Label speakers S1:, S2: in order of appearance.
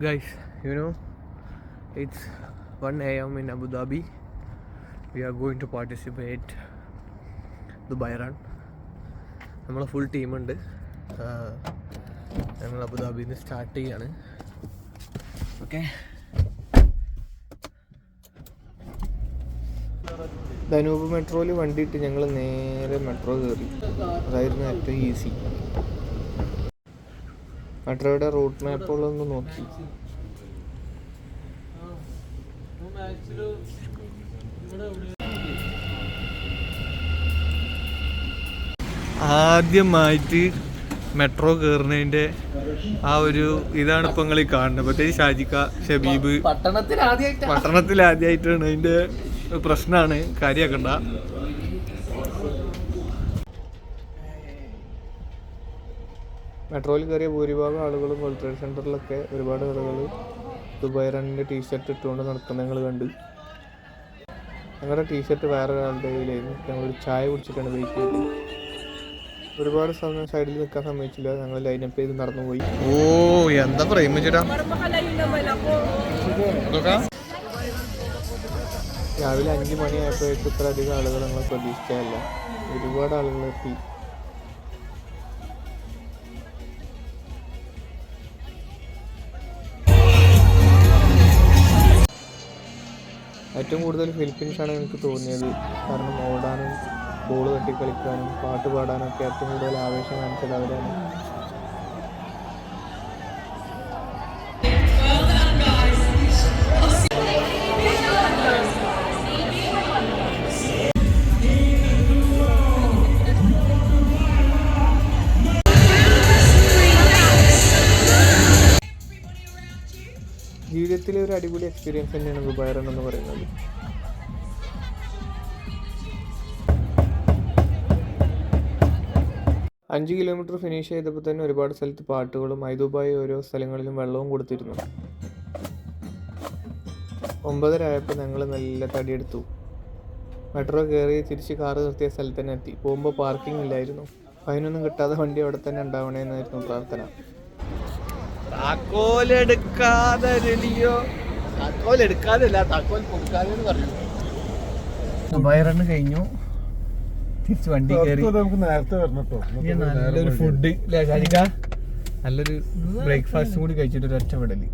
S1: Guys, you know, it's 1 a.m. in Abu Dhabi. We are going to participate Dubai Run. നമ്മളെ full ടീമുണ്ട്. ഞങ്ങൾ അബുദാബിയിൽ നിന്ന് start ചെയ്യാണ്. ഓക്കെ, ധനൂപ് മെട്രോയിൽ വണ്ടി ഇട്ട് ഞങ്ങൾ നേരെ മെട്രോ കയറി. അതായിരുന്നു ഏറ്റവും ഈസി. മെട്രോയുടെ റൂട്ട് മാപ്പുകളൊന്ന് നോക്കി. ആദ്യമായിട്ട് മെട്രോ കയറുന്നതിൻ്റെ ആ ഒരു ഇതാണ് ഇപ്പം നിങ്ങൾ കാണുന്നത്. പ്രത്യേകിച്ച് ഷാജിക്ക, ഷബീബ് പട്ടണത്തിൽ ആദ്യമായിട്ടാണ്. അതിൻ്റെ പ്രശ്നമാണ്, കാര്യമാക്കണ്ട. മെട്രോയിൽ കയറിയ ഭൂരിഭാഗം ആളുകളും വേൾഡ് ട്രേഡ് സെൻറ്ററിലൊക്കെ ഒരുപാട് ആളുകൾ ദുബായ് റണ്ണിൻ്റെ ടീഷർട്ട് ഇട്ടുകൊണ്ട് നടക്കുന്നത് ഞങ്ങൾ കണ്ട്. ഞങ്ങളുടെ ടീഷർട്ട് വേറെ ഒരാളുടെ കയ്യിലായിരുന്നു. ഞങ്ങളൊരു ചായ കുടിച്ചിട്ടാണ് വെയിറ്റ് ചെയ്തത്. ഒരുപാട് സമയം സൈഡിൽ നിൽക്കാൻ സമ്മതിച്ചില്ല. ഞങ്ങൾ ലൈനപ്പ് ചെയ്ത് നടന്നുപോയി. ഓ, എന്താ പറയുക, രാവിലെ 5 മണിയായപ്പോഴേക്ക് ഇത്ര അധികം ആളുകൾ ഞങ്ങൾ പ്രതീക്ഷിച്ചതല്ല. ഒരുപാട് ആളുകൾ എത്തി. ഏറ്റവും കൂടുതൽ ഫിലിപ്പീൻസാണ് എനിക്ക് തോന്നിയത്. കാരണം ഓടാനും ബോൾ തട്ടി കളിക്കാനും പാട്ട് പാടാനും ഒക്കെ ഏറ്റവും കൂടുതൽ ആവേശം കാണിച്ചത് അവരാണ്. ജീവിതത്തിലെ ഒരു അടിപൊളി എക്സ്പീരിയൻസ് തന്നെയാണ് ദുബായ് റൺ എന്ന് പറയുന്നത്. അഞ്ച് കിലോമീറ്റർ ഫിനിഷ് ചെയ്തപ്പോൾ തന്നെ ഒരുപാട് സ്ഥലത്ത് പാട്ടുകളും ദുബായ് ഓരോ സ്ഥലങ്ങളിലും വെള്ളവും കൊടുത്തിരുന്നു. 9:30 ആയപ്പോൾ ഞങ്ങൾ നല്ല തടിയെടുത്തു. മെട്രോ കയറി തിരിച്ച് കാറ് നിർത്തിയ സ്ഥലത്ത് തന്നെ എത്തി. പോകുമ്പോൾ പാർക്കിംഗ് ഇല്ലായിരുന്നു. ഫൈനൊന്നും കിട്ടാതെ വണ്ടി അവിടെ തന്നെ ഉണ്ടാവണേന്നായിരുന്നു പ്രാർത്ഥന. ദുബായ് റൺ കഴിഞ്ഞു. തിരിച്ച് വണ്ടി കയറി. നല്ലൊരു ഫുഡ്, നല്ലൊരു ബ്രേക്ക്ഫാസ്റ്റ് കൂടി കഴിച്ചിട്ട് ഒരു ഒറ്റ വിടല്.